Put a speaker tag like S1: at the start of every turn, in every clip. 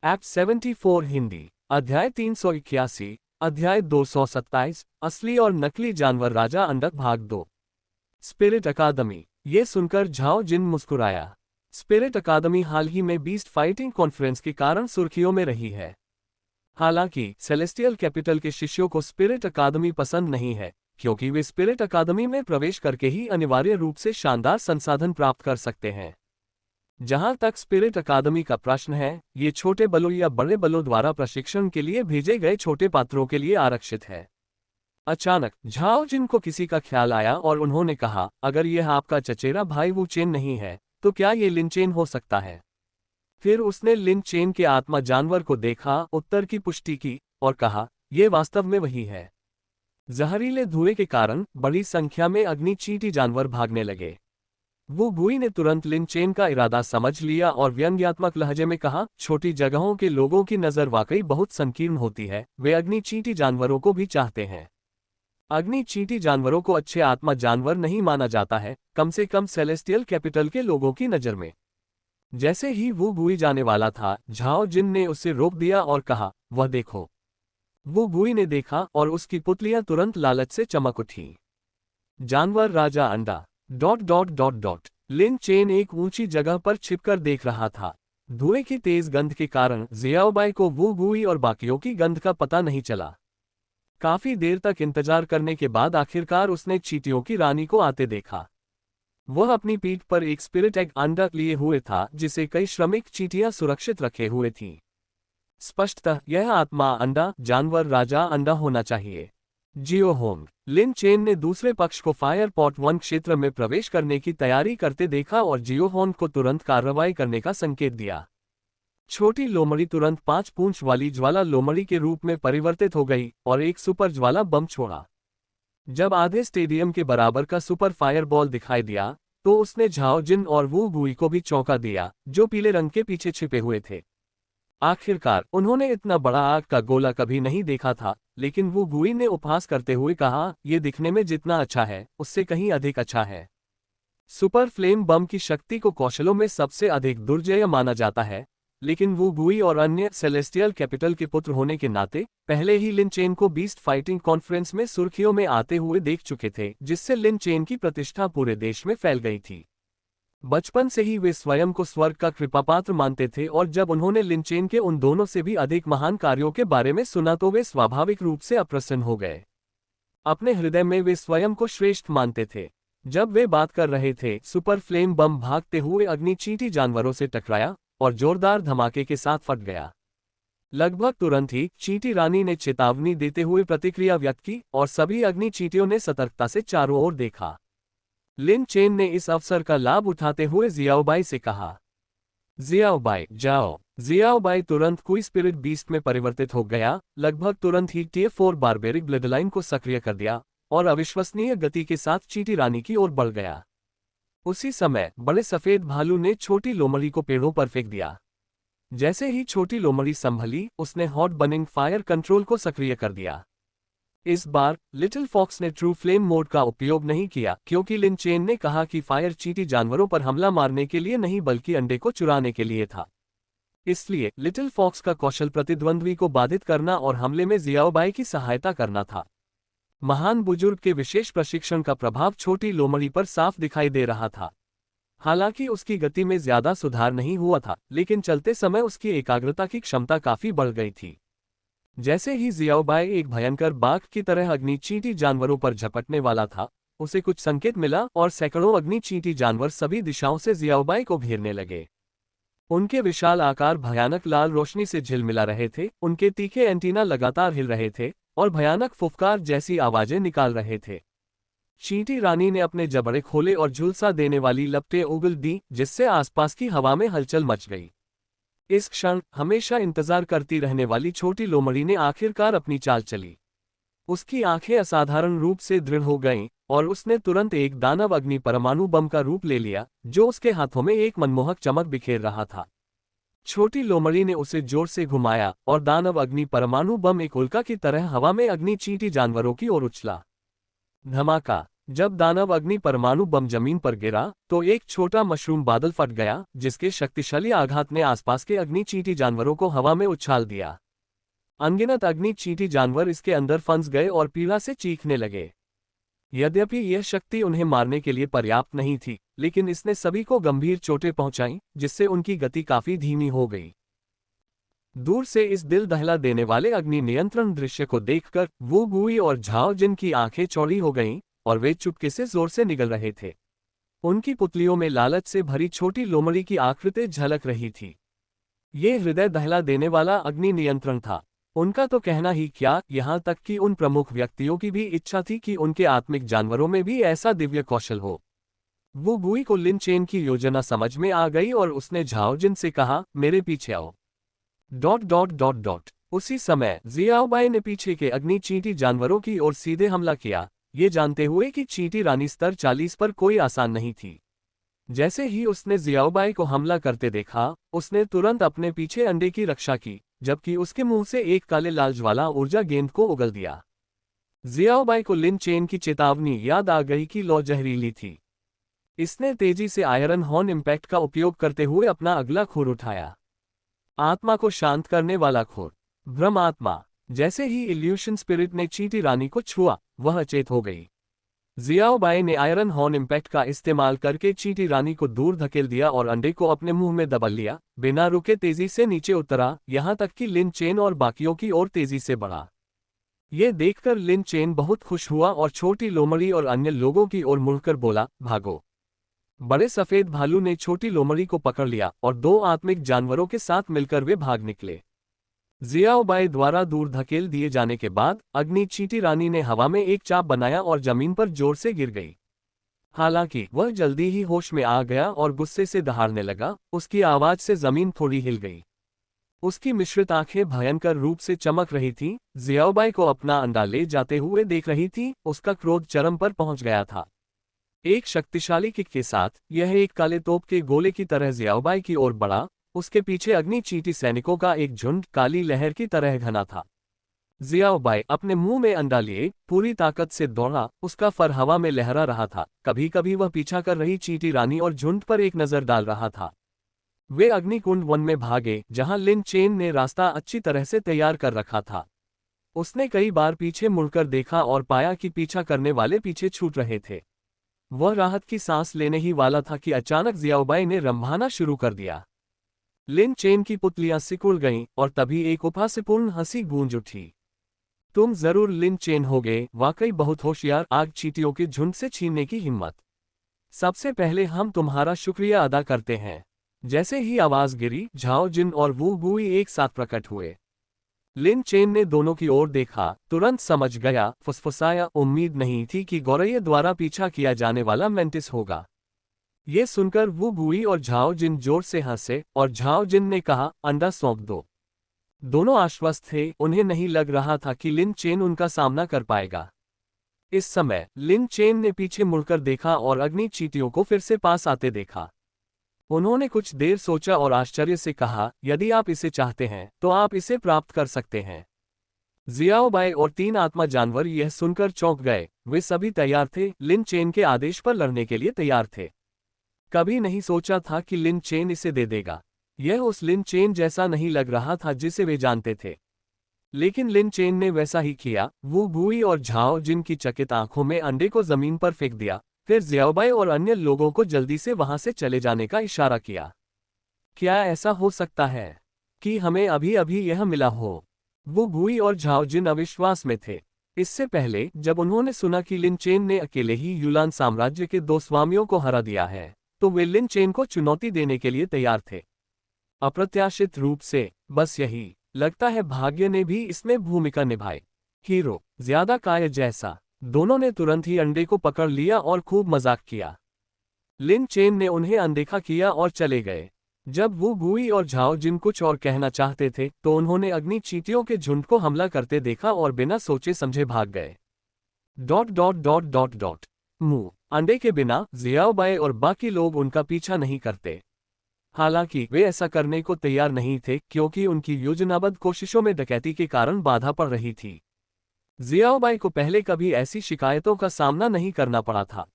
S1: Act 74 Hindi, अध्याय 381, अध्याय 227, असली और नकली जानवर राजा अंडा भाग 2। स्पिरिट अकादमी। ये सुनकर झाओ जिन मुस्कुराया। स्पिरिट अकादमी हाल ही में बीस्ट फाइटिंग कॉन्फ्रेंस के कारण सुर्खियों में रही है। हालांकि सेलेस्टियल कैपिटल के शिष्यों को स्पिरिट अकादमी पसंद नहीं है, क्योंकि वे स्पिरिट अकादमी में प्रवेश करके ही अनिवार्य रूप से शानदार संसाधन प्राप्त कर सकते हैं। जहां तक स्पिरिट अकादमी का प्रश्न है, ये छोटे बलों या बड़े बलों द्वारा प्रशिक्षण के लिए भेजे गए छोटे पात्रों के लिए आरक्षित है। अचानक झाओ जिन को किसी का ख्याल आया और उन्होंने कहा, अगर यह आपका चचेरा भाई वू चेन नहीं है, तो क्या ये लिन चेन हो सकता है? फिर उसने लिन चेन के आत्मा जानवर को देखा, उत्तर की पुष्टि की और कहा, यह वास्तव में वही है। जहरीले धुएं के कारण बड़ी संख्या में अग्नि चींटी जानवर भागने लगे। वो गुई ने तुरंत लिन चेन का इरादा समझ लिया और व्यंग्यात्मक लहजे में कहा, छोटी जगहों के लोगों की नजर वाकई बहुत संकीर्ण होती है, वे अग्नि चींटी जानवरों को भी चाहते हैं। अग्नि चींटी जानवरों को अच्छे आत्मा जानवर नहीं माना जाता है, कम से कम सेलेस्टियल कैपिटल के लोगों की नजर में। जैसे ही वो गुई जाने वाला था, झाओ जिन ने उसे रोक दिया और कहा, वह देखो। वो गुई ने देखा और उसकी पुतलियां तुरंत लालच से चमक उठी। जानवर राजा अंडा लिन चेन एक ऊंची जगह पर छिपकर देख रहा था। धुएं की तेज गंध के कारण जियाओबाई को वू गुई और बाकियों की गंध का पता नहीं चला। काफी देर तक इंतजार करने के बाद आखिरकार उसने चींटियों की रानी को आते देखा। वह अपनी पीठ पर एक स्पिरिट एग अंडा लिए हुए था, जिसे कई श्रमिक चींटियां सुरक्षित रखे हुए थीं। स्पष्टतः यह आत्मा अंडा जानवर राजा अंडा होना चाहिए। जियो होंग। लिन चेन ने दूसरे पक्ष को फायर पॉट 1 क्षेत्र में प्रवेश करने की तैयारी करते देखा और जियो होंग को तुरंत कार्रवाई करने का संकेत दिया। छोटी लोमड़ी तुरंत 5 पूंछ वाली ज्वाला लोमड़ी के रूप में परिवर्तित हो गई और एक सुपर ज्वाला बम छोड़ा। जब आधे स्टेडियम के बराबर का सुपर फायरबॉल दिखाई दिया, तो उसने झाओ जिन और वू गुई को भी चौंका दिया, जो पीले रंग के पीछे छिपे हुए थे। आखिरकार उन्होंने इतना बड़ा आग का गोला कभी नहीं देखा था, लेकिन वू गुई ने उपहास करते हुए कहा, यह दिखने में जितना अच्छा है, उससे कहीं अधिक अच्छा है। सुपर फ्लेम बम की शक्ति को कौशलों में सबसे अधिक दुर्जय माना जाता है, लेकिन वू गुई और अन्य सेलेस्टियल कैपिटल के पुत्र होने के नाते पहले ही लिन चेन को बीस्ट फाइटिंग कॉन्फ्रेंस में सुर्खियों में आते हुए देख चुके थे, जिससे लिन चेन की प्रतिष्ठा पूरे देश में फैल गई थी। बचपन से ही वे स्वयं को स्वर्ग का कृपापात्र मानते थे और जब उन्होंने लिन चेन के उन दोनों से भी अधिक महान कार्यों के बारे में सुना तो वे स्वाभाविक रूप से अप्रसन्न हो गए। अपने हृदय में वे स्वयं को श्रेष्ठ मानते थे। जब वे बात कर रहे थे, सुपर फ्लेम बम भागते हुए अग्नि चींटी जानवरों से टकराया और जोरदार धमाके के साथ फट गया। लगभग तुरंत ही चींटी रानी ने चेतावनी देते हुए प्रतिक्रिया व्यक्त की और सभी अग्नि चींटियों ने सतर्कता से चारों ओर देखा। लिन चेन ने इस अवसर का लाभ उठाते हुए जियाओबाई से कहा, जियाओबाई जाओ। जियाओबाई तुरंत कोई स्पिरिट बीस्ट में परिवर्तित हो गया। लगभग तुरंत ही T4 बारबेरिक ब्लडलाइन को सक्रिय कर दिया और अविश्वसनीय गति के साथ चींटी रानी की ओर बढ़ गया। उसी समय बड़े सफेद भालू ने छोटी लोमड़ी को पेड़ों पर फेंक दिया। जैसे ही छोटी लोमड़ी संभली, उसने हॉट बर्निंग फायर कंट्रोल को सक्रिय कर दिया। इस बार लिटिल फॉक्स ने ट्रू फ्लेम मोड का उपयोग नहीं किया, क्योंकि लिन चेन ने कहा कि फायर चींटी जानवरों पर हमला मारने के लिए नहीं बल्कि अंडे को चुराने के लिए था। इसलिए लिटिल फॉक्स का कौशल प्रतिद्वंद्वी को बाधित करना और हमले में जियाओबाई की सहायता करना था। महान बुजुर्ग के विशेष प्रशिक्षण का प्रभाव छोटी लोमड़ी पर साफ दिखाई दे रहा था। हालांकि उसकी गति में ज्यादा सुधार नहीं हुआ था, लेकिन चलते समय उसकी एकाग्रता की क्षमता काफी बढ़ गई थी। जैसे ही जियाओबाई एक भयंकर बाघ की तरह अग्नि चींटी जानवरों पर झपटने वाला था, उसे कुछ संकेत मिला और सैकड़ों अग्नि चींटी जानवर सभी दिशाओं से जियाओबाई को घेरने लगे। उनके विशाल आकार भयानक लाल रोशनी से झिलमिला रहे थे, उनके तीखे एंटीना लगातार हिल रहे थे और भयानक फुफकार जैसी आवाजें निकाल रहे थे। चींटी रानी ने अपने जबड़े खोले और झुलसा देने वाली लपटें उगल दी, जिससे आसपास की हवा में हलचल मच गई। इस क्षण हमेशा इंतजार करती रहने वाली छोटी लोमड़ी ने आखिरकार अपनी चाल चली। उसकी आंखें असाधारण रूप से दृढ़ हो गईं और उसने तुरंत एक दानव अग्नि परमाणु बम का रूप ले लिया, जो उसके हाथों में एक मनमोहक चमक बिखेर रहा था। छोटी लोमड़ी ने उसे जोर से घुमाया और दानव अग्नि परमाणु बम एक उल्का की तरह हवा में अग्नि चींटी जानवरों की ओर उछला। धमाका। जब दानव अग्नि परमाणु बम जमीन पर गिरा तो एक छोटा मशरूम बादल फट गया, जिसके शक्तिशाली आघात ने आसपास के अग्नि चींटी जानवरों को हवा में उछाल दिया। अनगिनत अग्नि चींटी जानवर इसके अंदर फंस गए और पीड़ा से चीखने लगे। यद्यपि यह शक्ति उन्हें मारने के लिए पर्याप्त नहीं थी, लेकिन इसने सभी को गंभीर चोटें पहुंचाईं, जिससे उनकी गति काफी धीमी हो गई। दूर से इस दिल दहला देने वाले अग्नि नियंत्रण दृश्य को देखकर वू गुई और झाओ जिन की आंखें चौड़ी हो गईं और वे चुपके से जोर से निगल रहे थे। उनकी पुतलियों में लालच से भरी छोटी लोमड़ी की आकृति झलक रही थी। ये हृदय दहला देने वाला अग्नि नियंत्रण था। उनका तो कहना ही क्या, यहाँ तक कि उन प्रमुख व्यक्तियों की भी इच्छा थी कि उनके आत्मिक जानवरों में भी ऐसा दिव्य कौशल हो। वो गुई को लिन चेन की योजना समझ में आ गई और उसने झाओ जिन से कहा, मेरे पीछे आओ। उसी समय जियाओबाई ने पीछे के अग्नि चींटी जानवरों की ओर सीधे हमला किया, ये जानते हुए कि चींटी रानी स्तर 40 पर कोई आसान नहीं थी। जैसे ही उसने जियाओबाई को हमला करते देखा, उसने तुरंत अपने पीछे अंडे की रक्षा की, जबकि उसके मुंह से एक काले लाल ज्वाला ऊर्जा गेंद को उगल दिया। जियाओबाई को लिन चेन की चेतावनी याद आ गई कि लौ जहरीली थी। इसने तेजी से आयरन हॉर्न इम्पैक्ट का उपयोग करते हुए अपना अगला खुर उठाया। आत्मा को शांत करने वाला खुर, ब्रह्म आत्मा। जैसे ही इल्यूशन स्पिरिट ने चींटी रानी को छुआ, वह अचेत हो गई। जियाओबाई ने आयरन हॉर्न इम्पैक्ट का इस्तेमाल करके चींटी रानी को दूर धकेल दिया और अंडे को अपने मुंह में दबा लिया। बिना रुके तेजी से नीचे उतरा, यहां तक कि लिन चेन और बाकियों की ओर तेजी से बढ़ा। ये देखकर लिन चेन बहुत खुश हुआ और छोटी लोमड़ी और अन्य लोगों की ओर मुड़कर बोला, भागो। बड़े सफेद भालू ने छोटी लोमड़ी को पकड़ लिया और दो आत्मिक जानवरों के साथ मिलकर वे भाग निकले। जियाओबाई द्वारा दूर धकेल दिए जाने के बाद अग्नि चींटी रानी ने हवा में एक चाप बनाया और जमीन पर जोर से गिर गई। हालांकि वह जल्दी ही होश में आ गया और गुस्से से दहाड़ने लगा। उसकी आवाज से जमीन थोड़ी हिल गई। उसकी मिश्रित आंखें भयंकर रूप से चमक रही थीं। जियाओबाई को अपना अंडा ले जाते हुए देख रही थी। उसका क्रोध चरम पर पहुंच गया था। एक शक्तिशाली किक के साथ यह एक काले तोप के गोले की तरह जियाओबाई की ओर बढ़ा। उसके पीछे अग्नि चींटी सैनिकों का एक झुंड काली लहर की तरह घना था। जियाओबाई अपने मुंह में अंडा लिए पूरी ताकत से दौड़ा। उसका फर हवा में लहरा रहा था। कभी कभी वह पीछा कर रही चींटी रानी और झुंड पर एक नजर डाल रहा था। वे अग्निकुंड वन में भागे, जहां लिन चेन ने रास्ता अच्छी तरह से तैयार कर रखा था। उसने कई बार पीछे मुड़कर देखा और पाया कि पीछा करने वाले पीछे छूट रहे थे। वह राहत की सांस लेने ही वाला था कि अचानक जियाओबाई ने रंभाना शुरू कर दिया। लिन चेन की पुतलियां सिकुड़ गईं और तभी एक उपहासपूर्ण हंसी गूंज उठी। तुम जरूर लिन चेन होगे, वाकई बहुत होशियार। आग चींटियों के झुंड से छीनने की हिम्मत। सबसे पहले हम तुम्हारा शुक्रिया अदा करते हैं। जैसे ही आवाज गिरी, झाओ जिन और वू गुई एक साथ प्रकट हुए। लिन चेन ने दोनों की ओर देखा, तुरंत समझ गया, फुसफुसाया, उम्मीद नहीं थी कि गौरैया द्वारा पीछा किया जाने वाला मेंटिस होगा। ये सुनकर वू गुई और झाओ जिन जोर से हंसे और झाओ जिन ने कहा, अंडा सौंप दो। दोनों आश्वस्त थे। उन्हें नहीं लग रहा था कि लिन चेन उनका सामना कर पाएगा। इस समय लिन चेन ने पीछे मुड़कर देखा और अग्नि चींटियों को फिर से पास आते देखा। उन्होंने कुछ देर सोचा और आश्चर्य से कहा, यदि आप इसे चाहते हैं तो आप इसे प्राप्त कर सकते हैं। जियाओबाई और तीन आत्मा जानवर यह सुनकर चौंक गए। वे सभी तैयार थे, लिन चेन के आदेश पर लड़ने के लिए तैयार थे। कभी नहीं सोचा था कि लिन चेन इसे दे देगा। यह उस लिन चेन जैसा नहीं लग रहा था जिसे वे जानते थे, लेकिन लिन चेन ने वैसा ही किया। वो गुई और झाओ जिन की चकित आंखों में अंडे को जमीन पर फेंक दिया। फिर जियाओबाई और अन्य लोगों को जल्दी से वहां से चले जाने का इशारा किया। क्या ऐसा हो सकता है कि हमें अभी अभी यह मिला हो? वो गुई और झाओ जिन अविश्वास में थे। इससे पहले जब उन्होंने सुना कि लिन चेन ने अकेले ही यूलान साम्राज्य के दो स्वामियों को हरा दिया है, तो वे लिन चेन को चुनौती देने के लिए तैयार थे। अप्रत्याशित रूप से, बस यही लगता है भाग्य ने भी इसमें भूमिका निभाई। हीरो ज्यादा काय जैसा। दोनों ने तुरंत ही अंडे को पकड़ लिया और खूब मजाक किया। लिन चेन ने उन्हें अनदेखा किया और चले गए। जब वो गुई और झाओ जिन कुछ और कहना चाहते थे, तो उन्होंने अग्नि चींटियों के झुंड को हमला करते देखा और बिना सोचे समझे भाग गए। मुंह अंडे के बिना जियाओबाई और बाकी लोग उनका पीछा नहीं करते। हालांकि वे ऐसा करने को तैयार नहीं थे, क्योंकि उनकी योजनाबद्ध कोशिशों में डकैती के कारण बाधा पड़ रही थी। जियाओबाई को पहले कभी ऐसी शिकायतों का सामना नहीं करना पड़ा था।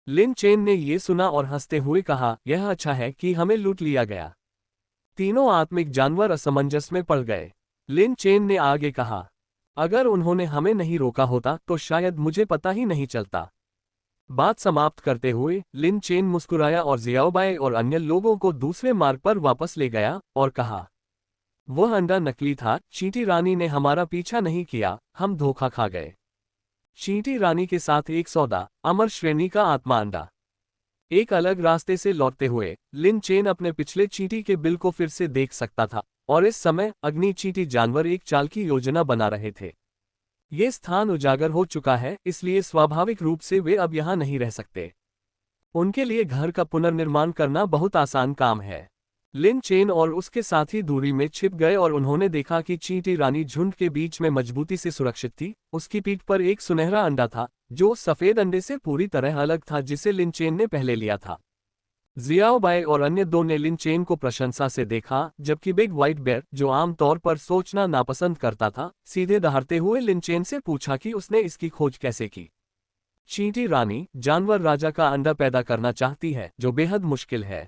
S1: लिन चेन ने ये सुना और हंसते हुए कहा, यह अच्छा है कि हमें लूट लिया गया। तीनों आत्मिक जानवर असमंजस में पड़ गए। लिन चेन ने आगे कहा, अगर उन्होंने हमें नहीं रोका होता तो शायद मुझे पता ही नहीं चलता। बात समाप्त करते हुए लिन चेन मुस्कुराया और जियाओबाई और अन्य लोगों को दूसरे मार्ग पर वापस ले गया और कहा, वह अंडा नकली था, चींटी रानी ने हमारा पीछा नहीं किया, हम धोखा खा गए। चींटी रानी के साथ एक सौदा, अमर श्रेणी का आत्मा अंडा। एक अलग रास्ते से लौटते हुए लिन चेन अपने पिछले चींटी के बिल को फिर से देख सकता था, और इस समय अग्नि चींटी जानवर एक चाल की योजना बना रहे थे। ये स्थान उजागर हो चुका है, इसलिए स्वाभाविक रूप से वे अब यहाँ नहीं रह सकते। उनके लिए घर का पुनर्निर्माण करना बहुत आसान काम है। लिन चेन और उसके साथी दूरी में छिप गए और उन्होंने देखा कि चींटी रानी झुंड के बीच में मजबूती से सुरक्षित थी। उसकी पीठ पर एक सुनहरा अंडा था, जो सफेद अंडे से पूरी तरह अलग था जिसे लिन चेन ने पहले लिया था। जियाओबाई और अन्य दो ने लिन चेन को प्रशंसा से देखा, जबकि बिग व्हाइट बेयर, जो आमतौर पर सोचना नापसंद करता था, सीधे दहाड़ते हुए लिन चेन से पूछा कि उसने इसकी खोज कैसे की। चींटी रानी जानवर राजा का अंडा पैदा करना चाहती है, जो बेहद मुश्किल है।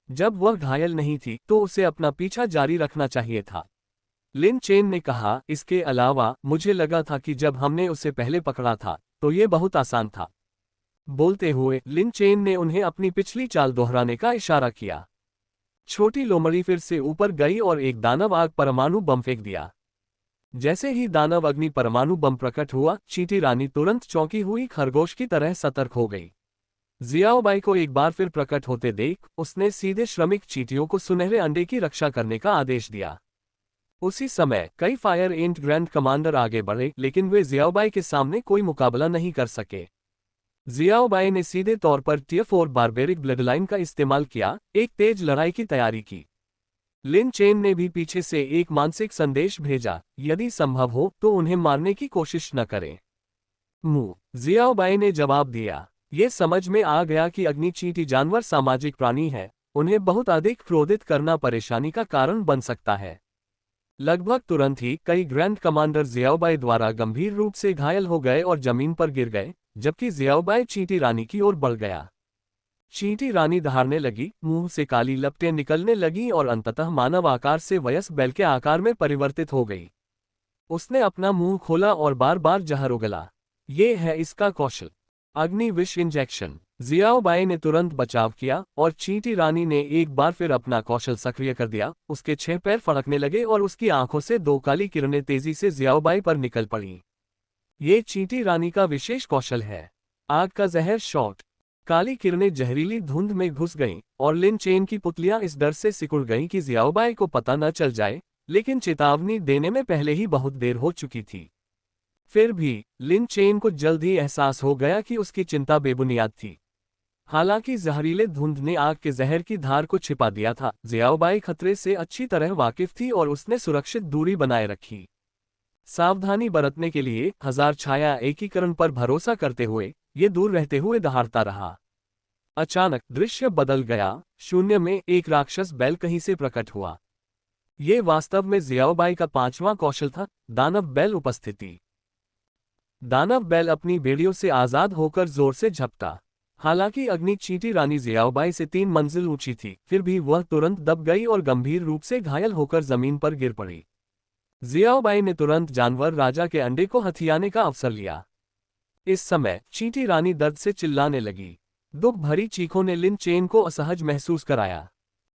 S1: जब वह घायल नहीं थी तो उसे अपना पीछा जारी रखना चाहिए था। लिन चेन ने कहा, इसके अलावा मुझे लगा था कि जब हमने उसे पहले पकड़ा था तो ये बहुत आसान था। बोलते हुए लिन चेन ने उन्हें अपनी पिछली चाल दोहराने का इशारा किया। छोटी लोमड़ी फिर से ऊपर गई और एक दानव आग परमाणु बम फेंक दिया। जैसे ही दानव अग्नि परमाणु बम प्रकट हुआ, चींटी रानी तुरंत चौंकी हुई खरगोश की तरह सतर्क हो गई। जियाओबाई को एक बार फिर प्रकट होते देख उसने सीधे श्रमिक चींटियों को सुनहरे अंडे की रक्षा करने का आदेश दिया। उसी समय कई फायर एंड ग्रैंड कमांडर आगे बढ़े, लेकिन वे जियाओबाई के सामने कोई मुकाबला नहीं कर सके। जियाओबाई ने सीधे तौर पर टियर 4 बारबेरिक ब्लडलाइन का इस्तेमाल किया, एक तेज लड़ाई की तैयारी की। लिन चेन ने भी पीछे से एक मानसिक संदेश भेजा, यदि संभव हो तो उन्हें मारने की कोशिश न करें। जियाओबाई ने जवाब दिया, ये समझ में आ गया कि अग्नि चींटी जानवर सामाजिक प्राणी है, उन्हें बहुत अधिक क्रोधित करना परेशानी का कारण बन सकता है। लगभग तुरंत ही कई ग्रैंड कमांडर जियाओबाई द्वारा गंभीर रूप से घायल हो गए और जमीन पर गिर गए, जबकि जियाओबाई चींटी रानी की ओर बढ़ गया। चींटी रानी दहाड़ने लगी, मुंह से काली लपटें निकलने लगीं और अंततः मानव आकार से वयस्क बैल के आकार में परिवर्तित हो गई। उसने अपना मुंह खोला और बार बार जहर उगला। ये है इसका कौशल, अग्नि विष इंजेक्शन। जियाओबाई ने तुरंत बचाव किया और चींटी रानी ने एक बार फिर अपना कौशल सक्रिय कर दिया। उसके 6 पैर फड़कने लगे और उसकी आंखों से 2 काली किरणें तेजी से जियाओबाई पर निकल पड़ीं। ये चींटी रानी का विशेष कौशल है, आग का जहर शॉट। काली किरणें जहरीली धुंध में घुस गईं और लिन चेन की पुतलियां इस डर से सिकुड़ गईं कि जियाओबाई को पता न चल जाए, लेकिन चेतावनी देने में पहले ही बहुत देर हो चुकी थी। फिर भी लिन चेन को जल्द ही एहसास हो गया कि उसकी चिंता बेबुनियाद थी। हालांकि जहरीले धुंध ने आग के जहर की धार को छिपा दिया था, जियाओबाई खतरे से अच्छी तरह वाकिफ थी और उसने सुरक्षित दूरी बनाए रखी। सावधानी बरतने के लिए हजार छाया एकीकरण पर भरोसा करते हुए ये दूर रहते हुए दहाड़ता रहा। अचानक दृश्य बदल गया, शून्य में एक राक्षस बैल कहीं से प्रकट हुआ। ये वास्तव में जियाओबाई का 5वां कौशल था, दानव बैल उपस्थिति। दानव बैल अपनी बेड़ियों से आजाद होकर जोर से झपटा। हालांकि अग्नि चींटी रानी जियाओबाई से 3 मंजिल ऊंची थी, फिर भी वह तुरंत दब गई और गंभीर रूप से घायल होकर जमीन पर गिर पड़ी। जियाओबाई ने तुरंत जानवर राजा के अंडे को हथियाने का अवसर लिया। इस समय चींटी रानी दर्द से चिल्लाने लगी। दुख भरी चीखों ने लिन चेन को असहज महसूस कराया।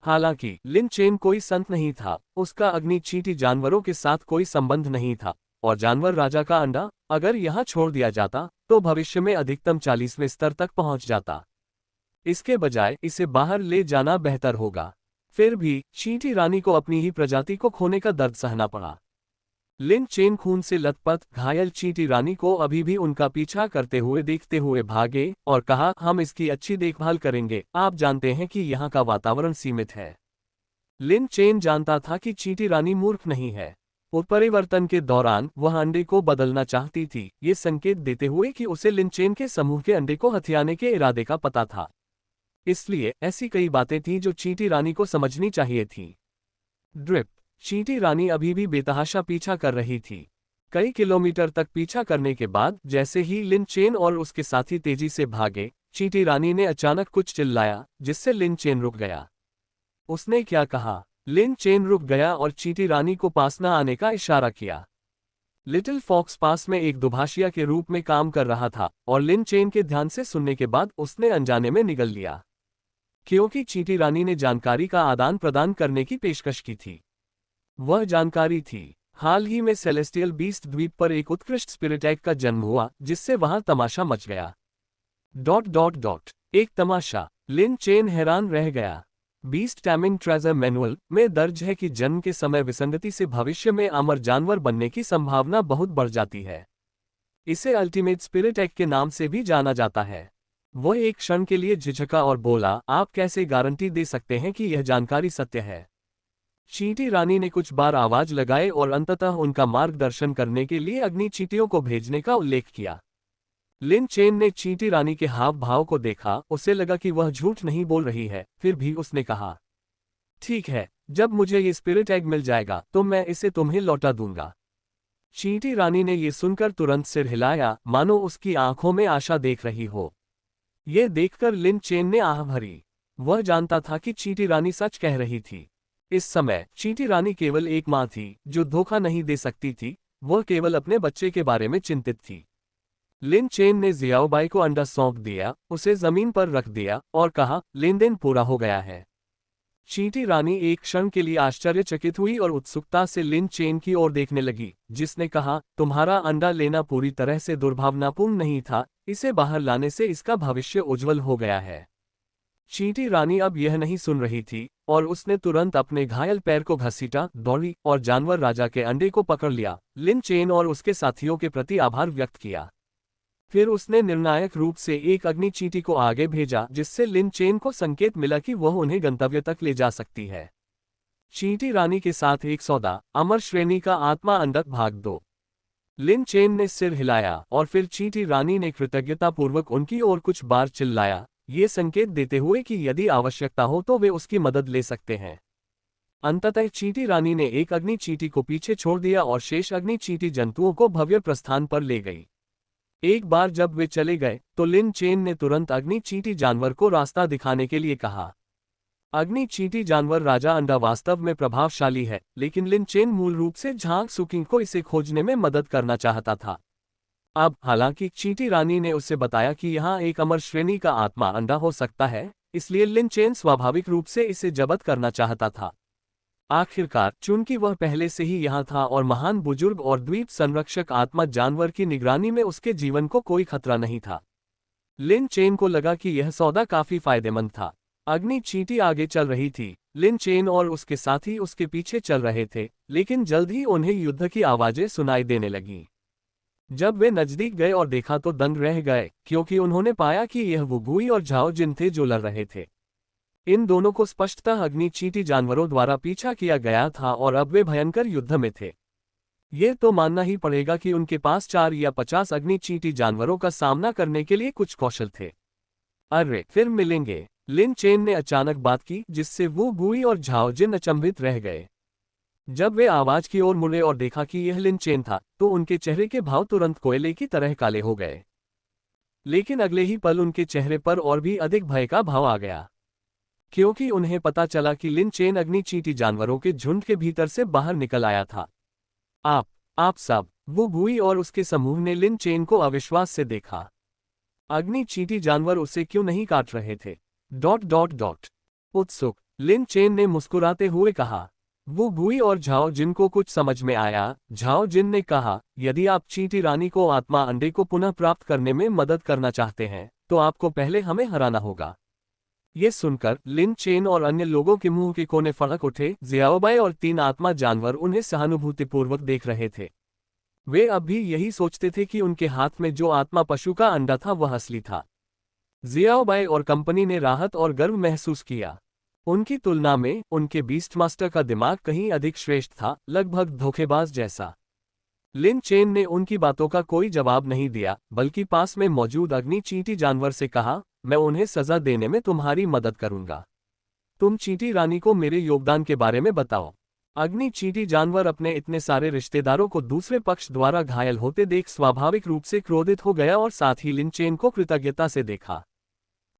S1: हालांकि लिन चेन कोई संत नहीं था, उसका अग्नि चींटी जानवरों के साथ कोई संबंध नहीं था, और जानवर राजा का अंडा अगर यहाँ छोड़ दिया जाता तो भविष्य में अधिकतम 40वें स्तर तक पहुंच जाता। इसके बजाय इसे बाहर ले जाना बेहतर होगा। फिर भी चींटी रानी को अपनी ही प्रजाति को खोने का दर्द सहना पड़ा। लिन चेन खून से लथपथ घायल चींटी रानी को अभी भी उनका पीछा करते हुए देखते हुए भागे और कहा, हम इसकी अच्छी देखभाल करेंगे, आप जानते हैं कि यहाँ का वातावरण सीमित है। लिन चेन जानता था कि चींटी रानी मूर्ख नहीं है। उत्परिवर्तन के दौरान वह अंडे को बदलना चाहती थी, ये संकेत देते हुए कि उसे लिन चेन के समूह के अंडे को हथियाने के इरादे का पता था। इसलिए ऐसी कई बातें थीं जो चींटी रानी को समझनी चाहिए थी। ड्रिप। चींटी रानी अभी भी बेतहाशा पीछा कर रही थी। कई किलोमीटर तक पीछा करने के बाद जैसे ही लिन चेन और उसके साथी तेजी से भागे, चींटी रानी ने अचानक कुछ चिल्लाया, जिससे लिन चेन रुक गया। उसने क्या कहा? लिन चेन रुक गया और चींटी रानी को पास न आने का इशारा किया। लिटिल फॉक्स पास में एक दुभाषिया के रूप में काम कर रहा था और लिन चेन के ध्यान से सुनने के बाद उसने अनजाने में निगल लिया, क्योंकि चींटी रानी ने जानकारी का आदान प्रदान करने की पेशकश की थी। वह जानकारी थी, हाल ही में सेलेस्टियल बीस्ट द्वीप पर एक उत्कृष्ट स्पिरिट एग का जन्म हुआ, जिससे वहां तमाशा मच गया। ... एक तमाशा। लिन चेन हैरान रह गया। बीस्ट टैमिंग ट्रेजर मैनुअल में दर्ज है कि जन्म के समय विसंगति से भविष्य में अमर जानवर बनने की संभावना बहुत बढ़ जाती है। इसे अल्टीमेट स्पिरिट एग के नाम से भी जाना जाता है। वह एक क्षण के लिए झिझका और बोला, आप कैसे गारंटी दे सकते हैं कि यह जानकारी सत्य है? चींटी रानी ने कुछ बार आवाज लगाए और अंततः उनका मार्गदर्शन करने के लिए अग्नि चींटियों को भेजने का उल्लेख किया। लिन चेन ने चींटी रानी के हाव भाव को देखा, उसे लगा कि वह झूठ नहीं बोल रही है, फिर भी उसने कहा, ठीक है, जब मुझे ये स्पिरिट एग मिल जाएगा तो मैं इसे तुम्हें लौटा दूंगा। चींटी रानी ने ये सुनकर तुरंत सिर हिलाया, मानो उसकी आंखों में आशा देख रही हो। ये देखकर लिन चेन ने आह भरी। वह जानता था कि चींटी रानी सच कह रही थी। इस समय चींटी रानी केवल एक माँ थी जो धोखा नहीं दे सकती थी, वह केवल अपने बच्चे के बारे में चिंतित थी। लिन चेन ने जियाओबाई को अंडा सौंप दिया, उसे जमीन पर रख दिया और कहा, लेन देन पूरा हो गया है। चींटी रानी एक क्षण के लिए आश्चर्यचकित हुई और उत्सुकता से लिन चेन की ओर देखने लगी, जिसने कहा, तुम्हारा अंडा लेना पूरी तरह से दुर्भावनापूर्ण नहीं था, इसे बाहर लाने से इसका भविष्य उज्जवल हो गया है। चींटी रानी अब यह नहीं सुन रही थी और उसने तुरंत अपने घायल पैर को घसीटा, दौड़ी और जानवर राजा के अंडे को पकड़ लिया। लिन चेन और उसके साथियों के प्रति आभार व्यक्त किया। फिर उसने निर्णायक रूप से एक अग्नि चींटी को आगे भेजा, जिससे लिन चेन को संकेत मिला कि वह उन्हें गंतव्य तक ले जा सकती है। चींटी रानी के साथ एक सौदा, अमर श्रेणी का आत्मा अंडक भाग 2। लिन चेन ने सिर हिलाया और फिर चींटी रानी ने कृतज्ञतापूर्वक उनकी ओर कुछ बार चिल्लाया, ये संकेत देते हुए कि यदि आवश्यकता हो तो वे उसकी मदद ले सकते हैं। अंततः चींटी रानी ने एक अग्नि चींटी को पीछे छोड़ दिया और शेष अग्नि चींटी जंतुओं को भव्य प्रस्थान पर ले गई। एक बार जब वे चले गए तो लिन चेन ने तुरंत अग्नि चींटी जानवर को रास्ता दिखाने के लिए कहा। अग्नि चींटी जानवर राजा अंडा वास्तव में प्रभावशाली है, लेकिन लिन चेन मूल रूप से झांग सुकिंग को इसे खोजने में मदद करना चाहता था। अब हालांकि चींटी रानी ने उसे बताया कि यहाँ एक अमर श्रेणी का आत्मा अंडा हो सकता है, इसलिए लिन चेन स्वाभाविक रूप से इसे जब्त करना चाहता था। आखिरकार चूंकि वह पहले से ही यहाँ था और महान बुजुर्ग और द्वीप संरक्षक आत्मा जानवर की निगरानी में उसके जीवन को कोई खतरा नहीं था, लिन चेन को लगा कि यह सौदा काफी फायदेमंद था। अग्नि चींटी आगे चल रही थी, लिन चेन और उसके साथी उसके पीछे चल रहे थे, लेकिन जल्द ही उन्हें युद्ध की आवाजें सुनाई देने लगीं। जब वे नजदीक गए और देखा तो दंग रह गए, क्योंकि उन्होंने पाया कि यह वो गुई और झाओ जिन थे जो लड़ रहे थे। इन दोनों को स्पष्टतः अग्नि चींटी जानवरों द्वारा पीछा किया गया था और अब वे भयंकर युद्ध में थे। ये तो मानना ही पड़ेगा कि उनके पास 4 या 50 अग्नि चींटी जानवरों का सामना करने के लिए कुछ कौशल थे। अरे फिर मिलेंगे, लिन चेन ने अचानक बात की, जिससे वो गुई और झाओ जिन अचंभित रह गए। जब वे आवाज की ओर मुड़े और देखा कि यह लिन चेन था, तो उनके चेहरे के भाव तुरंत कोयले की तरह काले हो गए। लेकिन अगले ही पल उनके चेहरे पर और भी अधिक भय का भाव आ गया, क्योंकि उन्हें पता चला कि लिन चेन अग्नि चींटी जानवरों के झुंड के भीतर से बाहर निकल आया था। आप सब, वो गुई और उसके समूह ने लिन चेन को अविश्वास से देखा। अग्नि चींटी जानवर उसे क्यों नहीं काट रहे थे? ... उत्सुक, लिन चेन ने मुस्कुराते हुए कहा। वो गुई और झाओ जिन को कुछ समझ में आया। झाओ जिन ने कहा, यदि आप चींटी रानी को आत्मा अंडे को पुनः प्राप्त करने में मदद करना चाहते हैं, तो आपको पहले हमें हराना होगा। ये सुनकर लिन चेन और अन्य लोगों के मुंह के कोने फड़क उठे। जियाओबाई और 3 आत्मा जानवर उन्हें सहानुभूतिपूर्वक देख रहे थे। वे अब भी यही सोचते थे कि उनके हाथ में जो आत्मा पशु का अंडा था वह असली था। जियाओबाई और कंपनी ने राहत और गर्व महसूस किया। उनकी तुलना में उनके बीस्ट मास्टर का दिमाग कहीं अधिक श्रेष्ठ था, लगभग धोखेबाज जैसा। लिन चेन ने उनकी बातों का कोई जवाब नहीं दिया, बल्कि पास में मौजूद अग्नि चींटी जानवर से कहा, मैं उन्हें सजा देने में तुम्हारी मदद करूंगा। तुम चींटी रानी को मेरे योगदान के बारे में बताओ। अग्नि चींटी जानवर अपने इतने सारे रिश्तेदारों को दूसरे पक्ष द्वारा घायल होते देख स्वाभाविक रूप से क्रोधित हो गया और साथ ही लिन चेन को कृतज्ञता से देखा।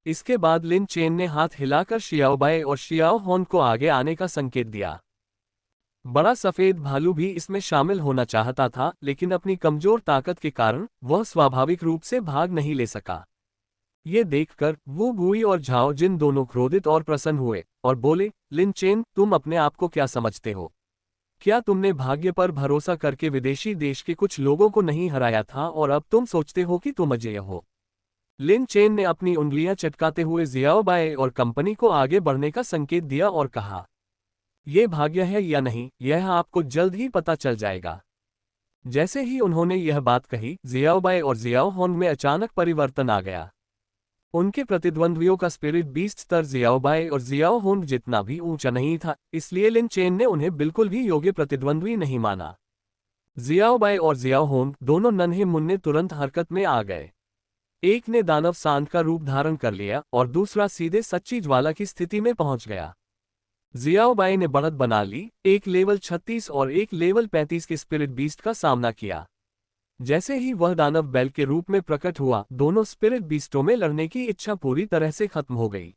S1: इसके बाद लिन चेन ने हाथ हिलाकर शियाओबाई और शियाओ होन को आगे आने का संकेत दिया। बड़ा सफेद भालू भी इसमें शामिल होना चाहता था, लेकिन अपनी कमजोर ताकत के कारण वह स्वाभाविक रूप से भाग नहीं ले सका। ये देखकर वू गुई और झाओ जिन दोनों क्रोधित और प्रसन्न हुए और बोले, लिन चेन, तुम अपने आप को क्या समझते हो? क्या तुमने भाग्य पर भरोसा करके विदेशी देश के कुछ लोगों को नहीं हराया था और अब तुम सोचते हो कि तुम अजेय हो? लिन चेन ने अपनी उंगलियां चटकाते हुए जियाओबाई और कंपनी को आगे बढ़ने का संकेत दिया और कहा, ये भाग्य है या नहीं, यह आपको जल्द ही पता चल जाएगा। जैसे ही उन्होंने यह बात कही, जियाओबाई और जियाओ होंग में अचानक परिवर्तन आ गया। उनके प्रतिद्वंद्वियों का स्पिरिट बीस्ट स्तर जियाओबाई और जियाओ होंग जितना भी ऊंचा नहीं था, इसलिए लिन चेन ने उन्हें बिल्कुल भी योग्य प्रतिद्वंद्वी नहीं माना। जियाओबाई और जियाओ होंग दोनों नन्हे मुन्ने तुरंत हरकत में आ गए। एक ने दानव सांड का रूप धारण कर लिया और दूसरा सीधे सच्ची ज्वाला की स्थिति में पहुंच गया। जियाओबाई ने बढ़त बना ली, एक लेवल 36 और एक लेवल 35 के स्पिरिट बीस्ट का सामना किया। जैसे ही वह दानव बैल के रूप में प्रकट हुआ, दोनों स्पिरिट बीस्टों में लड़ने की इच्छा पूरी तरह से खत्म हो गई।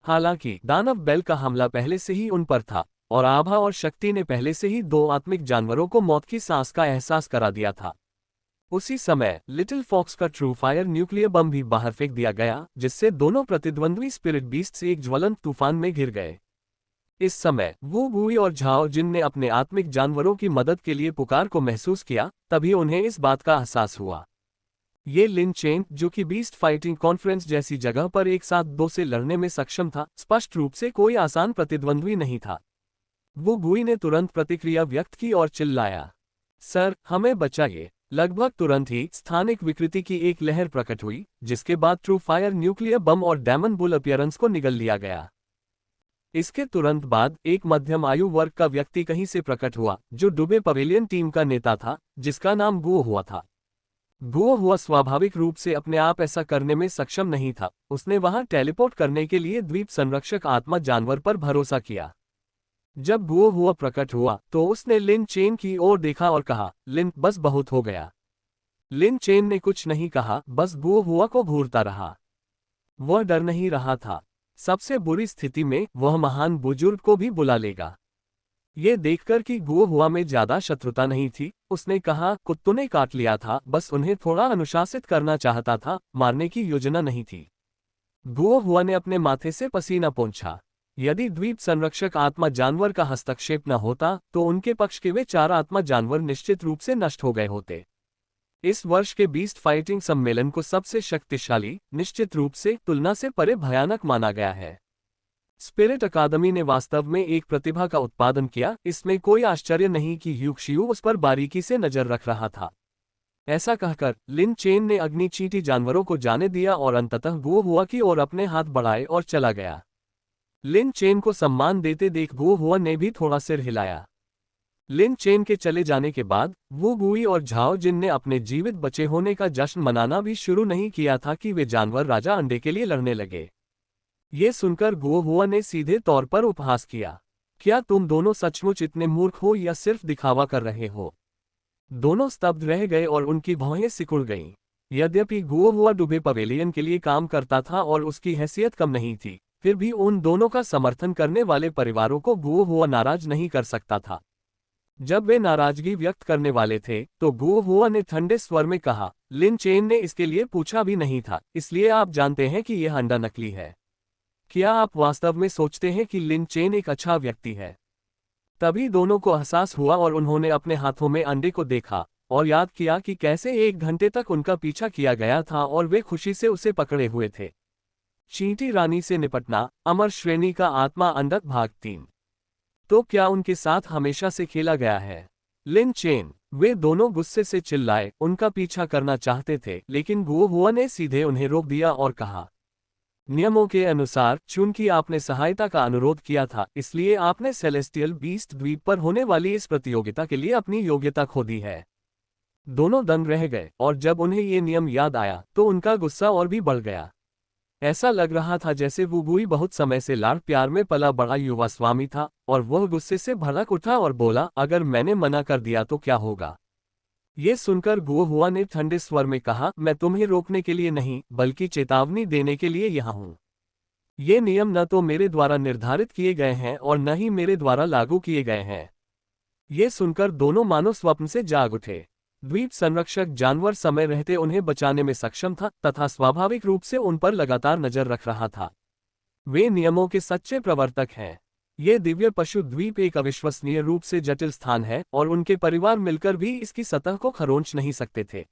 S1: हालांकि दानव बैल का हमला पहले से ही उन पर था और आभा और शक्ति ने पहले से ही दो आत्मिक जानवरों को मौत की सांस का एहसास करा दिया था। उसी समय लिटिल फॉक्स का ट्रू फायर न्यूक्लियर बम भी बाहर फेंक दिया गया, जिससे दोनों प्रतिद्वंद्वी स्पिरिट बीस्ट एक ज्वलंत तूफान में घिर गए। इस समय वू गुई और झाओ जिन ने अपने आत्मिक जानवरों की मदद के लिए पुकार को महसूस किया, तभी उन्हें इस बात का एहसास हुआ। ये लिन चेन, जो कि बीस्ट फाइटिंग कॉन्फ्रेंस जैसी जगह पर एक साथ दो से लड़ने में सक्षम था, स्पष्ट रूप से कोई आसान प्रतिद्वंद्वी नहीं था। वू गुई ने तुरंत प्रतिक्रिया व्यक्त की और चिल्लाया, सर, हमें बचाइए। लगभग तुरंत ही स्थानिक विकृति की एक लहर प्रकट हुई, जिसके बाद ट्रू फायर न्यूक्लियर बम और डैमन बुल अपीयरेंस को निगल लिया गया। इसके तुरंत बाद एक मध्यम आयु वर्ग का व्यक्ति कहीं से प्रकट हुआ, जो डूबे पवेलियन टीम का नेता था, जिसका नाम गुओ हुआ था। गुओ हुआ स्वाभाविक रूप से अपने आप ऐसा करने में सक्षम नहीं था। उसने वहां टेलीपोर्ट करने के लिए द्वीप संरक्षक आत्मा जानवर पर भरोसा किया। जब गुओ हुआ प्रकट हुआ तो उसने लिन चेन की ओर देखा और कहा, लिन, बस बहुत हो गया। लिन चेन ने कुछ नहीं कहा, बस गुओ हुआ को घूरता रहा। वह डर नहीं रहा था। सबसे बुरी स्थिति में वह महान बुजुर्ग को भी बुला लेगा। ये देखकर कि गुओ हुआ में ज्यादा शत्रुता नहीं थी, उसने कहा, कुत्तों ने काट लिया था, बस उन्हें थोड़ा अनुशासित करना चाहता था, मारने की योजना नहीं थी। गुओ हुआ ने अपने माथे से पसीना पोंछा। यदि द्वीप संरक्षक आत्मा जानवर का हस्तक्षेप न होता तो उनके पक्ष के वे 4 आत्मा जानवर निश्चित रूप से नष्ट हो गए होते। इस वर्ष के बीस्ट फाइटिंग सम्मेलन को सबसे शक्तिशाली, निश्चित रूप से तुलना से परे भयानक माना गया है। स्पिरिट अकादमी ने वास्तव में एक प्रतिभा का उत्पादन किया। इसमें कोई आश्चर्य नहीं कि ह्यूक्शियू उस पर बारीकी से नजर रख रहा था। ऐसा कहकर लिन चेन ने अग्नि चींटी जानवरों को जाने दिया और अंततः गुओ हुआ की ओर अपने हाथ बढ़ाए और चला गया। लिन चेन को सम्मान देते देख गुओ हुआ ने भी थोड़ा सिर हिलाया। लिन चेन के चले जाने के बाद वू गुई और झाओ जिन ने अपने जीवित बचे होने का जश्न मनाना भी शुरू नहीं किया था कि वे जानवर राजा अंडे के लिए लड़ने लगे। ये सुनकर गुओ हुआ ने सीधे तौर पर उपहास किया, क्या तुम दोनों सचमुच इतने मूर्ख हो या सिर्फ दिखावा कर रहे हो? दोनों स्तब्ध रह गए और उनकी भौहें सिकुड़ गईं। यद्यपि गुओ हुआ डूबे पवेलियन के लिए काम करता था और उसकी हैसियत कम नहीं थी, फिर भी उन दोनों का समर्थन करने वाले परिवारों को गुओ हुआ नाराज नहीं कर सकता था। जब वे नाराजगी व्यक्त करने वाले थे तो गुओ हुआ ने ठंडे स्वर में कहा, लिन चेन ने इसके लिए पूछा भी नहीं था, इसलिए आप जानते हैं कि यह अंडा नकली है। क्या आप वास्तव में सोचते हैं कि लिन चेन एक अच्छा व्यक्ति है? तभी दोनों को एहसास हुआ और उन्होंने अपने हाथों में अंडे को देखा और याद किया कि कैसे 1 घंटे तक उनका पीछा किया गया था और वे खुशी से उसे पकड़े हुए थे। चींटी रानी से निपटना, अमर श्रेणी का आत्मा अंडक भाग 3। तो क्या उनके साथ हमेशा से खेला गया है? लिन चेन, वे दोनों गुस्से से चिल्लाए, उनका पीछा करना चाहते थे, लेकिन गुओ हुआ ने सीधे उन्हें रोक दिया और कहा, नियमों के अनुसार चूंकि आपने सहायता का अनुरोध किया था, इसलिए आपने सेलेस्टियल बीस्ट द्वीप पर होने वाली इस प्रतियोगिता के लिए अपनी योग्यता खो दी है। दोनों दंग रह गए और जब उन्हें ये नियम याद आया तो उनका गुस्सा और भी बढ़ गया। ऐसा लग रहा था जैसे वो बुई बहुत समय से लाड़ प्यार में पला बड़ा युवा स्वामी था, और वह गुस्से से भड़क उठा और बोला, अगर मैंने मना कर दिया तो क्या होगा? ये सुनकर गुओ हुआ ने ठंडे स्वर में कहा, मैं तुम्हें रोकने के लिए नहीं बल्कि चेतावनी देने के लिए यहाँ हूँ। ये नियम न तो मेरे द्वारा निर्धारित किए गए हैं और न ही मेरे द्वारा लागू किए गए हैं। ये सुनकर दोनों मानो स्वप्न से जाग उठे। द्वीप संरक्षक जानवर समय रहते उन्हें बचाने में सक्षम था तथा स्वाभाविक रूप से उन पर लगातार नजर रख रहा था। वे नियमों के सच्चे प्रवर्तक हैं। ये दिव्य पशु द्वीप एक अविश्वसनीय रूप से जटिल स्थान है और उनके परिवार मिलकर भी इसकी सतह को खरोंच नहीं सकते थे।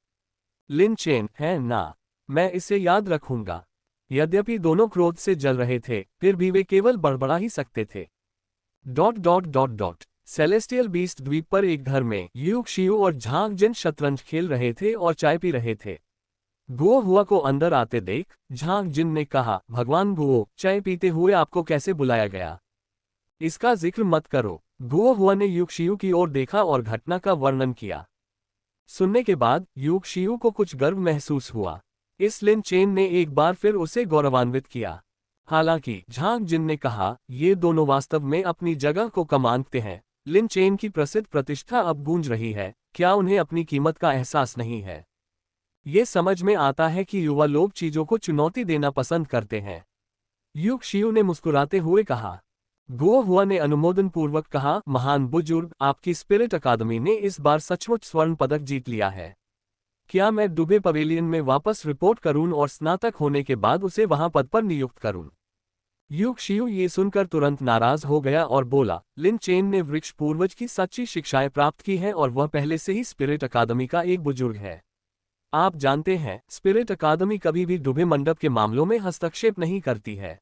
S1: लिन चेन है ना, मैं इसे याद रखूंगा। यद्यपि दोनों क्रोध से जल रहे थे, फिर भी वे केवल बड़बड़ा ही सकते थे। सेलेस्टियल बीस्ट द्वीप पर एक घर में यूक शियू और झांग जिन शतरंज खेल रहे थे और चाय पी रहे थे। गुओ हुआ को अंदर आते देख झांग जिन ने कहा, भगवान गुओ, चाय पीते हुए आपको कैसे बुलाया गया? इसका जिक्र मत करो। गुओ हुआ ने यूक शियू की ओर देखा और घटना का वर्णन किया। सुनने के बाद यूक शियू को कुछ गर्व महसूस हुआ। इस लिन चेन ने एक बार फिर उसे गौरवान्वित किया। हालांकि झांग जिन ने कहा, ये दोनों वास्तव में अपनी जगह को कम आंकते हैं। लिन चेन की प्रसिद्ध प्रतिष्ठा अब गूंज रही है, क्या उन्हें अपनी कीमत का एहसास नहीं है? ये समझ में आता है कि युवा लोग चीजों को चुनौती देना पसंद करते हैं। यूक शियू ने मुस्कुराते हुए कहा। गुओ हुआ ने अनुमोदन पूर्वक कहा, महान बुजुर्ग, आपकी स्पिरिट अकादमी ने इस बार सचमुच स्वर्ण पदक जीत लिया है। क्या मैं दुबे पवेलियन में वापस रिपोर्ट करूं और स्नातक होने के बाद उसे वहां पद पर नियुक्त करूं? यूक शियू ये सुनकर तुरंत नाराज हो गया और बोला, लिन चेन ने वृक्ष पूर्वज की सच्ची शिक्षाएं प्राप्त की हैं और वह पहले से ही स्पिरिट अकादमी का एक बुजुर्ग है। आप जानते हैं, स्पिरिट अकादमी कभी भी दुबे मंडप के मामलों में हस्तक्षेप नहीं करती है।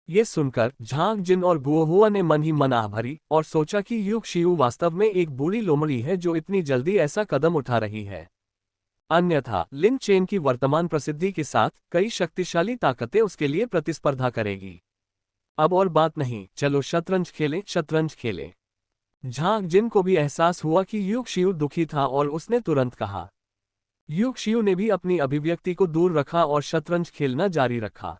S1: ये सुनकर झांग जिन और गुओ हुआ ने मन ही मन आह भरी और सोचा कि यूक शियू वास्तव में एक बूढ़ी लोमड़ी है जो इतनी जल्दी ऐसा कदम उठा रही है। अन्यथा लिन चेन की वर्तमान प्रसिद्धि के साथ कई शक्तिशाली ताकतें उसके लिए प्रतिस्पर्धा करेगी। अब और बात नहीं, चलो शतरंज खेलें, शतरंज खेलें। झांग जिन को भी एहसास हुआ कि यूक शियू दुखी था और उसने तुरंत कहा। यूक शियू ने भी अपनी अभिव्यक्ति को दूर रखा और शतरंज खेलना जारी रखा।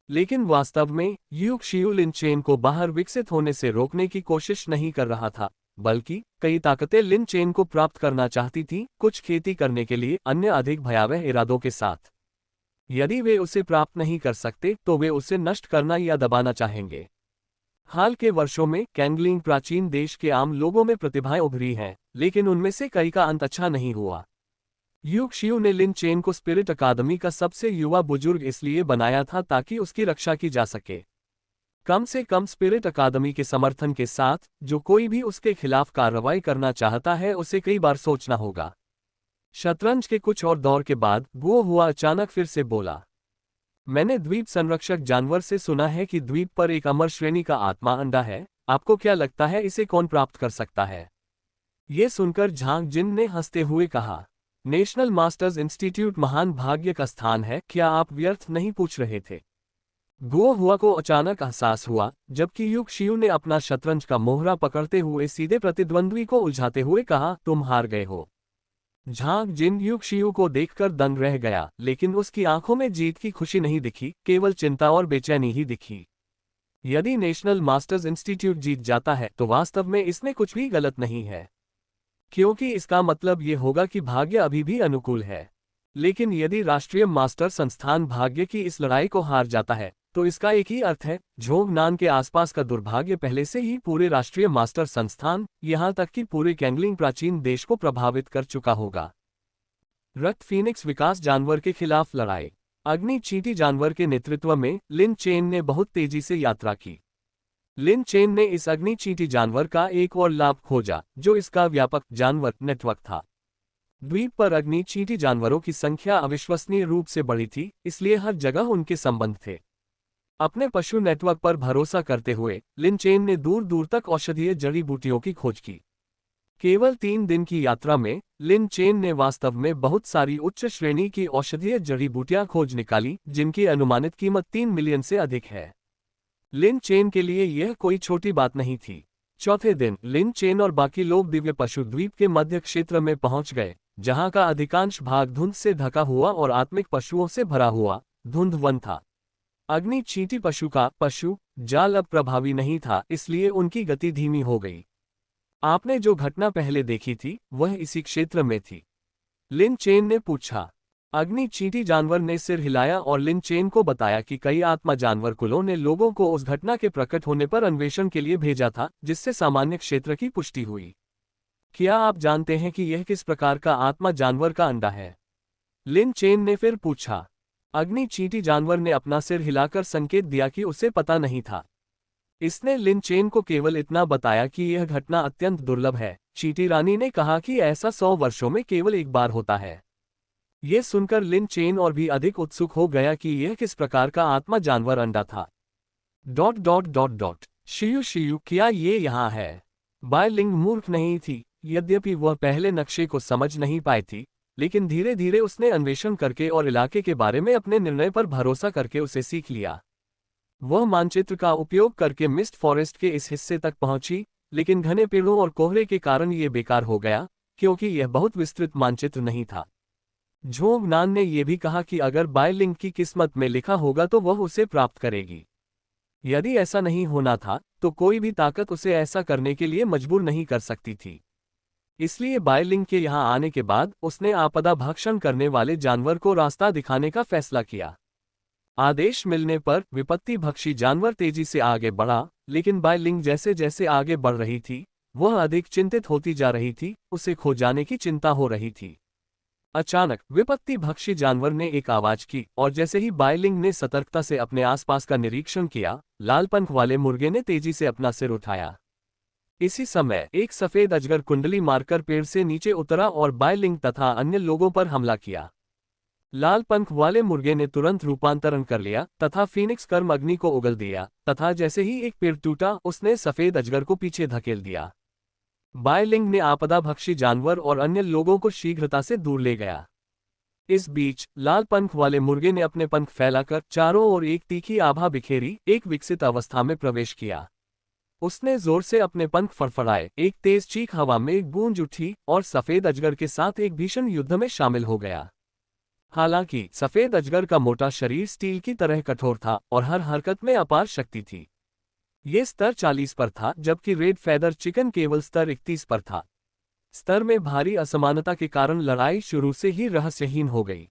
S1: लेकिन वास्तव में यूक शियू लिन चेन को बाहर विकसित होने से रोकने की कोशिश नहीं कर रहा था, बल्कि कई ताकतें लिन चेन को प्राप्त करना चाहती थीं, कुछ खेती करने के लिए, अन्य अधिक भयावह इरादों के साथ। यदि वे उसे प्राप्त नहीं कर सकते तो वे उसे नष्ट करना या दबाना चाहेंगे। हाल के वर्षों में कैंगलिंग प्राचीन देश के आम लोगों में प्रतिभाएं उभरी हैं, लेकिन उनमें से कई का अंत अच्छा नहीं हुआ। यूक शियू ने लिन चेन को स्पिरिट अकादमी का सबसे युवा बुजुर्ग इसलिए बनाया था ताकि उसकी रक्षा की जा सके। कम से कम स्पिरिट अकादमी के समर्थन के साथ, जो कोई भी उसके खिलाफ कार्रवाई करना चाहता है उसे कई बार सोचना होगा। शतरंज के कुछ और दौर के बाद गुओ हुआ अचानक फिर से बोला, मैंने द्वीप संरक्षक जानवर से सुना है कि द्वीप पर एक अमर श्रेणी का आत्मा अंडा है। आपको क्या लगता है इसे कौन प्राप्त कर सकता है? ये सुनकर झांग जिन ने हंसते हुए कहा, नेशनल मास्टर्स इंस्टीट्यूट महान भाग्य का स्थान है, क्या आप व्यर्थ नहीं पूछ रहे थे? गुओ हुआ को अचानक एहसास हुआ, जबकि यूक शियू ने अपना शतरंज का मोहरा पकड़ते हुए सीधे प्रतिद्वंद्वी को उलझाते हुए कहा, तुम हार गए हो। झांग जिन यूक शियू को देखकर दंग रह गया, लेकिन उसकी आंखों में जीत की खुशी नहीं दिखी, केवल चिंता और बेचैनी ही दिखी। यदि नेशनल मास्टर्स इंस्टीट्यूट जीत जाता है तो वास्तव में इसमें कुछ भी गलत नहीं है, क्योंकि इसका मतलब ये होगा कि भाग्य अभी भी अनुकूल है। लेकिन यदि राष्ट्रीय मास्टर संस्थान भाग्य की इस लड़ाई को हार जाता है तो इसका एक ही अर्थ है, झोंगनान के आसपास का दुर्भाग्य पहले से ही पूरे राष्ट्रीय मास्टर संस्थान, यहां तक कि पूरे कैंगलिंग प्राचीन देश को प्रभावित कर चुका होगा। रक्त फीनिक्स विकास जानवर के खिलाफ लड़ाई। अग्नि चींटी जानवर के नेतृत्व में लिन चेन ने बहुत तेजी से यात्रा की। लिन चेन ने इस अग्नि चींटी जानवर का एक और लाभ खोजा, जो इसका व्यापक जानवर नेटवर्क था। द्वीप पर अग्नि चींटी जानवरों की संख्या अविश्वसनीय रूप से बढ़ी थी, इसलिए हर जगह उनके संबंध थे। अपने पशु नेटवर्क पर भरोसा करते हुए लिन चेन ने दूर दूर तक औषधीय जड़ी बूटियों की खोज की। केवल 3 दिन की यात्रा में लिन चेन ने वास्तव में बहुत सारी उच्च श्रेणी की औषधीय जड़ी बूटियां खोज निकाली, जिनकी अनुमानित कीमत 3 मिलियन से अधिक है। लिन चेन के लिए यह कोई छोटी बात नहीं थी। चौथे दिन लिन चेन और बाकी लोग दिव्य पशु द्वीप के मध्य क्षेत्र में पहुंच गए, जहां का अधिकांश भाग धुंध से ढका हुआ और आत्मिक पशुओं से भरा हुआ धुंध वन था। अग्नि चींटी पशु जाल अब प्रभावी नहीं था, इसलिए उनकी गति धीमी हो गई। आपने जो घटना पहले देखी थी वह इसी क्षेत्र में थी? लिन चेन ने पूछा। अग्नि चींटी जानवर ने सिर हिलाया और लिन चेन को बताया कि कई आत्मा जानवर कुलों ने लोगों को उस घटना के प्रकट होने पर अन्वेषण के लिए भेजा था, जिससे सामान्य क्षेत्र की पुष्टि हुई। क्या आप जानते हैं कि यह किस प्रकार का आत्मा जानवर का अंडा है? लिन चेन ने फिर पूछा। अग्नि चींटी जानवर ने अपना सिर हिलाकर संकेत दिया कि उसे पता नहीं था। इसने लिन चेन को केवल इतना बताया कि यह घटना अत्यंत दुर्लभ है। चींटी रानी ने कहा कि ऐसा 100 वर्षों में केवल एक बार होता है। यह सुनकर लिन चेन और भी अधिक उत्सुक हो गया कि यह किस प्रकार का आत्मा जानवर अंडा था। शियू क्या ये यहाँ है? बाय लिंग मूर्ख नहीं थी। यद्यपि वह पहले नक्शे को समझ नहीं पाई थी, लेकिन धीरे धीरे उसने अन्वेषण करके और इलाके के बारे में अपने निर्णय पर भरोसा करके उसे सीख लिया। वह मानचित्र का उपयोग करके मिस्ट फॉरेस्ट के इस हिस्से तक पहुंची, लेकिन घने पेड़ों और कोहरे के कारण यह बेकार हो गया, क्योंकि यह बहुत विस्तृत मानचित्र नहीं था। झोंग नान ने यह भी कहा कि अगर बाय लिंग की किस्मत में लिखा होगा तो वह उसे प्राप्त करेगी। यदि ऐसा नहीं होना था तो कोई भी ताकत उसे ऐसा करने के लिए मजबूर नहीं कर सकती थी। इसलिए बाय लिंग के यहाँ आने के बाद उसने आपदा भक्षण करने वाले जानवर को रास्ता दिखाने का फैसला किया। आदेश मिलने पर विपत्ति भक्षी जानवर तेजी से आगे बढ़ा, लेकिन बाय लिंग जैसे जैसे आगे बढ़ रही थी वह अधिक चिंतित होती जा रही थी। उसे खो जाने की चिंता हो रही थी। अचानक विपत्ति भक्षी जानवर ने एक आवाज की और जैसे ही बाय लिंग ने सतर्कता से अपने आसपास का निरीक्षण किया, लाल पंख वाले मुर्गे ने तेजी से अपना सिर उठाया। इसी समय एक सफेद अजगर कुंडली मारकर पेड़ से नीचे उतरा और बाय लिंग तथा अन्य लोगों पर हमला किया। लाल पंख वाले मुर्गे ने तुरंत रूपांतरण कर लिया तथा फीनिक्स कर्म अग्नि को उगल दिया तथा जैसे ही एक पेड़ टूटा उसने सफेद अजगर को पीछे धकेल दिया। बाय लिंग ने आपदा भक्षी जानवर और अन्य लोगों को शीघ्रता से दूर ले गया। इस बीच लाल पंख वाले मुर्गे ने अपने पंख फैलाकर चारों ओर एक तीखी आभा बिखेरी, एक विकसित अवस्था में प्रवेश किया। उसने जोर से अपने पंख फड़फड़ाए, एक तेज चीख हवा में गूंज उठी और सफेद अजगर के साथ एक भीषण युद्ध में शामिल हो गया। हालांकि सफेद अजगर का मोटा शरीर स्टील की तरह कठोर था और हर हरकत में अपार शक्ति थी। ये स्तर 40 पर था, जबकि रेड फेदर चिकन केवल स्तर 31 पर था। स्तर में भारी असमानता के कारण लड़ाई शुरू से ही रहस्यहीन हो गई।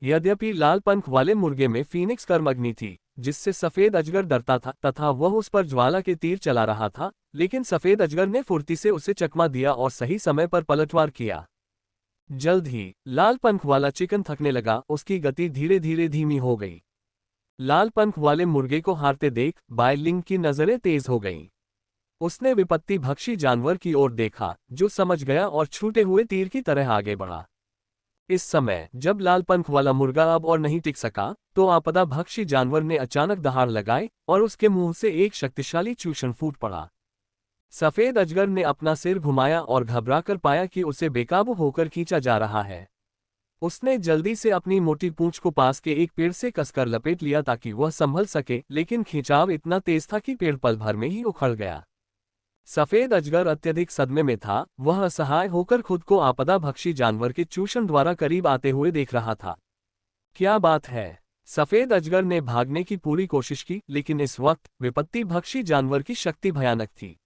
S1: यद्यपि लाल पंख वाले मुर्गे में फीनिक्स कर्म अग्नि थी, जिससे सफेद अजगर डरता था तथा वह उस पर ज्वाला के तीर चला रहा था, लेकिन सफेद अजगर ने फुर्ती से उसे चकमा दिया और सही समय पर पलटवार किया। जल्द ही लाल पंख वाला चिकन थकने लगा, उसकी गति धीरे धीरे धीमी हो गई। लाल पंख वाले मुर्गे को हारते देख बाय लिंग की नजरें तेज हो गईं। उसने विपत्ति भक्षी जानवर की ओर देखा, जो समझ गया और छूटे हुए तीर की तरह आगे बढ़ा। इस समय जब लाल पंख वाला मुर्गा अब और नहीं टिक सका, तो आपदा भक्षी जानवर ने अचानक दहाड़ लगाई और उसके मुंह से एक शक्तिशाली चूषण फूट पड़ा। सफेद अजगर ने अपना सिर घुमाया और घबराकर पाया कि उसे बेकाबू होकर खींचा जा रहा है। उसने जल्दी से अपनी मोटी पूंछ को पास के एक पेड़ से कसकर लपेट लिया ताकि वह संभल सके, लेकिन खिंचाव इतना तेज था कि पेड़ पल भर में ही उखड़ गया। सफेद अजगर अत्यधिक सदमे में था, वह असहाय होकर खुद को आपदा भक्षी जानवर के चूषण द्वारा करीब आते हुए देख रहा था। क्या बात है? सफेद अजगर ने भागने की पूरी कोशिश की, लेकिन इस वक्त विपत्ति भक्षी जानवर की शक्ति भयानक थी।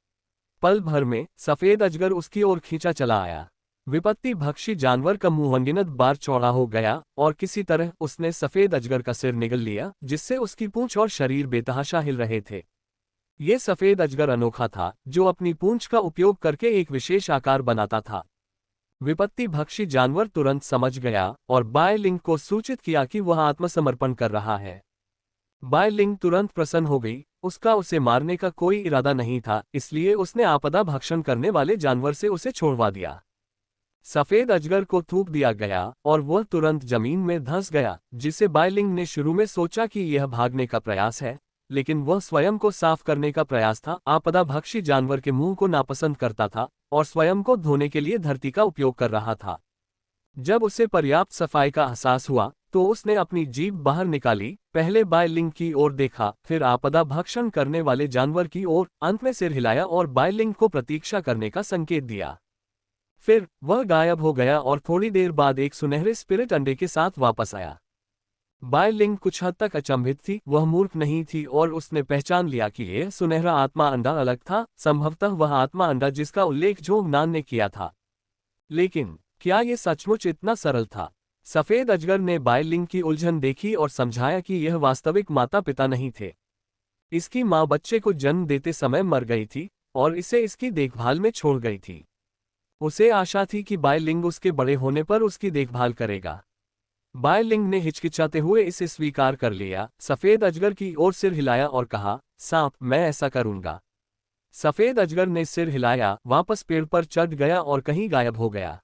S1: पल भर में सफेद अजगर उसकी ओर खींचा चला आया। विपत्ति भक्षी जानवर का मुंह अनगिनत बार चौड़ा हो गया और किसी तरह उसने सफेद अजगर का सिर निगल लिया, जिससे उसकी पूंछ और शरीर बेतहाशा हिल रहे थे। ये सफेद अजगर अनोखा था, जो अपनी पूंछ का उपयोग करके एक विशेष आकार बनाता था। विपत्ति भक्षी जानवर तुरंत समझ गया और बाय लिंग को सूचित किया कि वह आत्मसमर्पण कर रहा है। बाय लिंग तुरंत प्रसन्न हो गई। उसका उसे मारने का कोई इरादा नहीं था, इसलिए उसने आपदा भक्षण करने वाले जानवर से उसे छोड़वा दिया। सफेद अजगर को थूक दिया गया और वह तुरंत जमीन में धंस गया, जिसे बाय लिंग ने शुरू में सोचा कि यह भागने का प्रयास है, लेकिन वह स्वयं को साफ करने का प्रयास था। आपदा भक्षी जानवर के मुंह को नापसंद करता था और स्वयं को धोने के लिए धरती का उपयोग कर रहा था। जब उसे पर्याप्त सफाई का एहसास हुआ तो उसने अपनी जीभ बाहर निकाली, पहले बाय लिंग की ओर देखा, फिर आपदा भक्षण करने वाले जानवर की ओर, अंत में सिर हिलाया और बाय लिंग को प्रतीक्षा करने का संकेत दिया। फिर वह गायब हो गया और थोड़ी देर बाद एक सुनहरे स्पिरिट अंडे के साथ वापस आया। बायलिंग कुछ हद तक अचंभित थी, वह मूर्ख नहीं थी और उसने पहचान लिया कि यह सुनहरा आत्मा अंडा अलग था, संभवतः वह आत्मा अंडा जिसका उल्लेख जोंगनान ने किया था। लेकिन क्या यह सचमुच इतना सरल था? सफेद अजगर ने बायलिंग की उलझन देखी और समझाया कि यह वास्तविक माता पिता नहीं थे। इसकी माँ बच्चे को जन्म देते समय मर गई थी और इसे इसकी देखभाल में छोड़ गई थी। उसे आशा थी कि बायलिंग उसके बड़े होने पर उसकी देखभाल करेगा। बायलिंग ने हिचकिचाते हुए इसे स्वीकार कर लिया। सफेद अजगर की ओर सिर हिलाया और कहा, सांप, मैं ऐसा करूंगा। सफेद अजगर ने सिर हिलाया, वापस पेड़ पर चढ़ गया और कहीं गायब हो गया।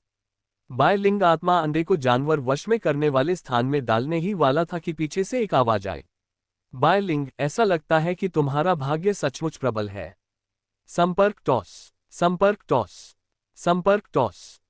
S1: बायलिंग आत्मा अंडे को जानवर वश में करने वाले स्थान में डालने ही वाला था कि पीछे से एक आवाज आई। बायलिंग, ऐसा लगता है कि तुम्हारा भाग्य सचमुच प्रबल है। संपर्क टॉस, संपर्क टॉस, संपर्क टॉस।